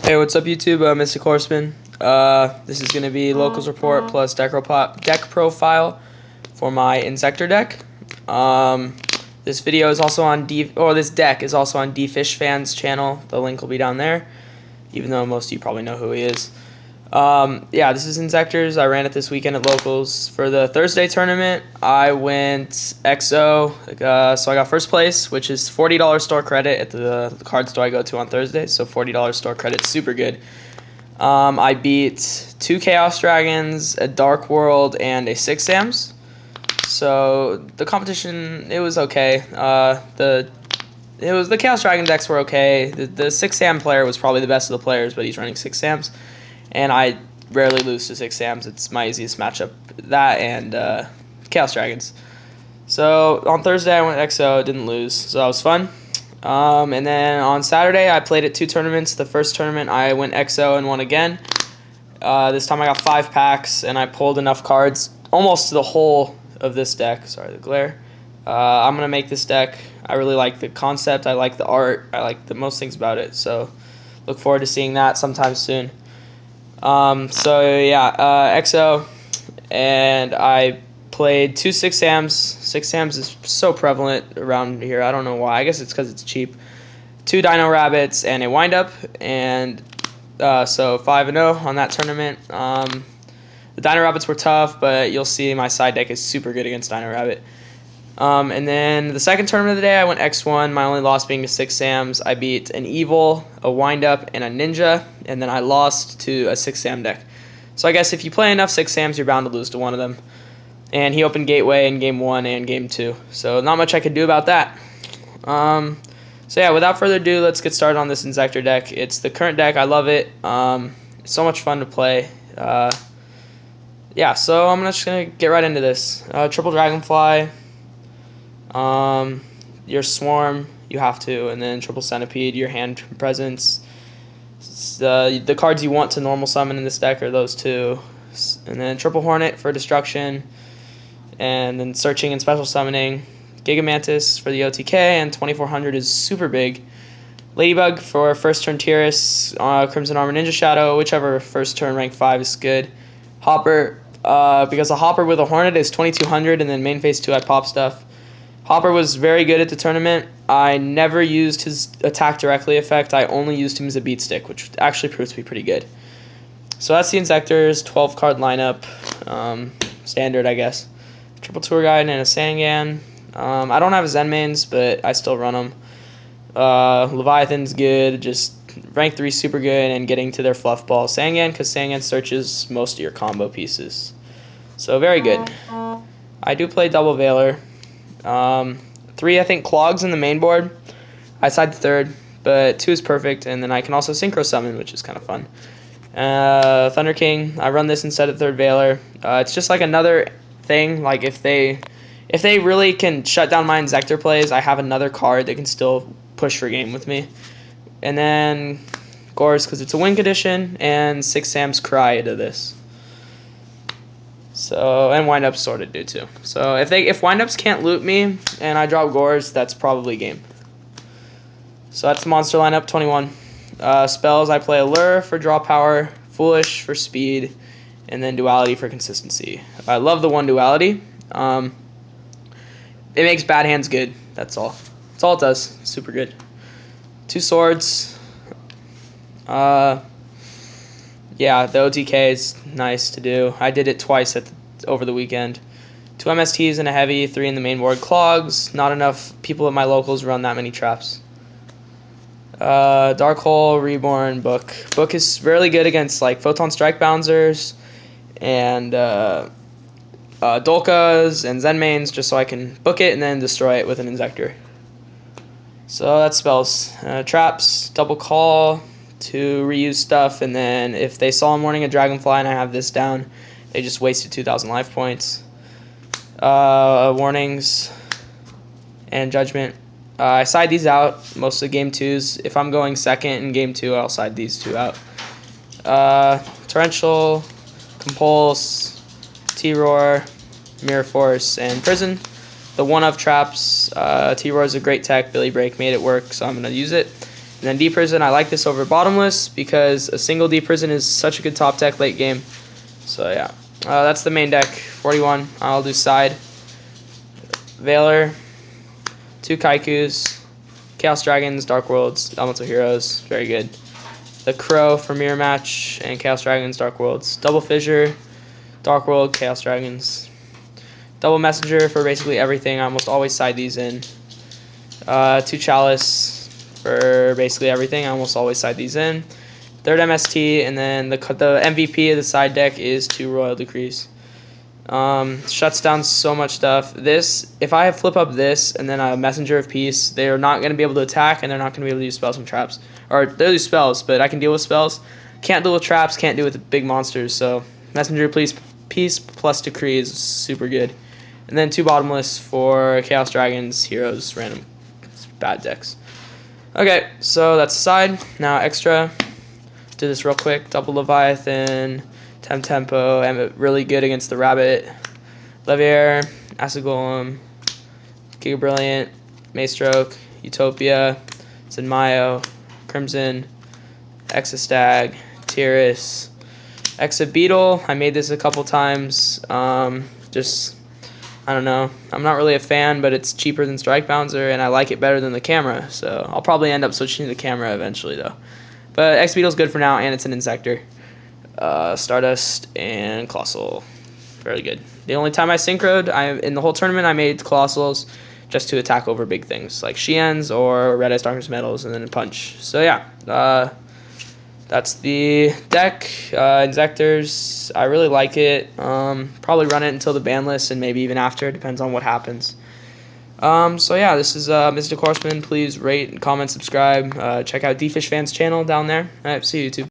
Hey, what's up YouTube? Mystic Horseman. This is going to be Locals Report plus deck profile for my Inzektor deck. This video is also on this deck is also on D-Fish Fans channel. The link will be down there, even though most of you probably know who he is. Yeah, this is Inzektors. I ran it this weekend at Locals. For the Thursday tournament, I went XO, so I got first place, which is $40 store credit at the card store I go to on Thursday, so $40 store credit, super good. I beat 2 Chaos Dragons, a Dark World, and a 6 Sams. So the competition, it was okay. The Chaos Dragon decks were okay. The 6 Sam player was probably the best of the players, but he's running 6 Sams. And I rarely lose to 6 Sams. It's my easiest matchup. That and Chaos Dragons. So on Thursday I went XO, didn't lose, so that was fun. And then on Saturday I played at 2 tournaments. The first tournament I went XO and won again. This time I got 5 packs and I pulled enough cards, almost to the whole of this deck. Sorry, the glare. I'm gonna make this deck. I really like the concept. I like the art. I like the most things about it. So look forward to seeing that sometime soon. So yeah, XO, and I played 2 6 Sams. 6 Sams is so prevalent around here. I don't know why. I guess it's because it's cheap. 2 Dino Rabbits and a Windup, and so 5-0 on that tournament. The Dino Rabbits were tough, but you'll see my side deck is super good against Dino Rabbit. And then the second tournament of the day, I went X1, my only loss being to 6 Sams. I beat an Evil, a Windup, and a Ninja, and then I lost to a 6 Sam deck. So I guess if you play enough 6 Sams, you're bound to lose to one of them. And he opened Gateway in Game 1 and Game 2, so not much I could do about that. So yeah, without further ado, let's get started on this Inzektor deck. It's the current deck. I love it. It's so much fun to play. Yeah, so I'm just going to get right into this. Triple Dragonfly. Your Swarm, you have to, and then Triple Centipede, your hand presence. The cards you want to normal summon in this deck are those 2, and then Triple Hornet for destruction, and then searching and special summoning. Gigamantis for the OTK, and 2400 is super big. Ladybug for first turn Tiras, Crimson Armor Ninja Shadow, whichever first turn rank 5 is good. Hopper, because a Hopper with a Hornet is 2200, and then main phase 2 I pop stuff. Hopper was very good at the tournament. I never used his attack directly effect. I only used him as a beat stick, which actually proved to be pretty good. So that's the Inzektors 12 card lineup, standard I guess. Triple Tour Guide and a Sangan. I don't have a Zen mains, but I still run them. Leviathan's good, just rank 3 super good, and getting to their fluff ball. Sangan, because Sangan searches most of your combo pieces. So very good. I do play double Veiler. 3, I think, Clogs in the main board. I side the 3rd, but 2 is perfect, and then I can also Synchro Summon, which is kind of fun. Thunder King, I run this instead of 3rd Veiler. It's just like another thing, like if they really can shut down my Inzektor plays, I have another card that can still push for game with me. And then Gorz, because it's a win condition, and 6 Sam's Cry to this. So, and Windups sort of do too. So if Windups can't loot me and I drop Gorz, that's probably game. So that's the monster lineup, 21. Spells, I play Allure for draw power, Foolish for speed, and then Duality for consistency. I love the 1 Duality. It makes bad hands good. That's all. That's all it does. Super good. 2 Swords. Yeah, the OTK is nice to do. I did it twice over the weekend. 2 MSTs and a heavy, 3 in the main board. Clogs, not enough people at my locals run that many traps. Dark Hole, Reborn, Book. Book is really good against like Photon Strike Bouncers and Dolkas and Zen mains, just so I can book it and then destroy it with an Inzektor. So that's spells. Traps, Double Call to reuse stuff, and then if they saw Morning a Dragonfly and I have this down, they just wasted 2,000 life points. Warnings and Judgment. I side these out most of game 2s. If I'm going second in game 2, I'll side these 2 out. Torrential, Compulse, T-Roar, Mirror Force, and Prison. The 1-of traps. T-Roar is a great tech. Billy Break made it work, so I'm going to use it. then Deep Prison, I like this over Bottomless because a single Deep Prison is such a good top deck late game. So yeah, that's the main deck. 41. I'll do side. Veiler, 2 Kaikus, Chaos Dragons, Dark Worlds, Elemental Heroes, very good. The Crow for Mirror Match, and Chaos Dragons, Dark Worlds. Double Fissure, Dark World, Chaos Dragons. Double Messenger for basically everything. I almost always side these in. 2 Chalice for basically everything. I almost always side these in. Third MST, and then the MVP of the side deck is 2 Royal Decrees. Shuts down so much stuff. This, if I flip up this and then a Messenger of Peace, they're not going to be able to attack, and they're not going to be able to use spells and traps. Or they'll use spells, but I can deal with spells. Can't deal with traps, can't deal with big monsters, so Messenger of Peace plus Decree is super good. And then 2 Bottomless for Chaos Dragons, Heroes, random bad decks. Okay, so that's the side. Now extra. Do this real quick. Double Leviathan, Tempo, and really good against the Rabbit. Levier, Acid Golem, Giga Brilliant, Maestroke, Utopia, Zenmayo, Crimson, Exastag, Tiras, Beetle. I made this a couple times. I don't know. I'm not really a fan, but it's cheaper than Strike Bouncer, and I like it better than the camera. So I'll probably end up switching to the camera eventually, though. But Beetle's good for now, and it's an Inzektor. Stardust and Colossal, very good. The only time I synchroed, in the whole tournament, I made Colossals just to attack over big things like Shien's or Red Eyes Darkness Metals, and then punch. So yeah, that's the deck. Inzektors, I really like it. Probably run it until the ban list and maybe even after, depends on what happens. So yeah, this is Mystic Horseman. Please rate, comment, subscribe. Check out DFishFans channel down there. Alright, see you YouTube.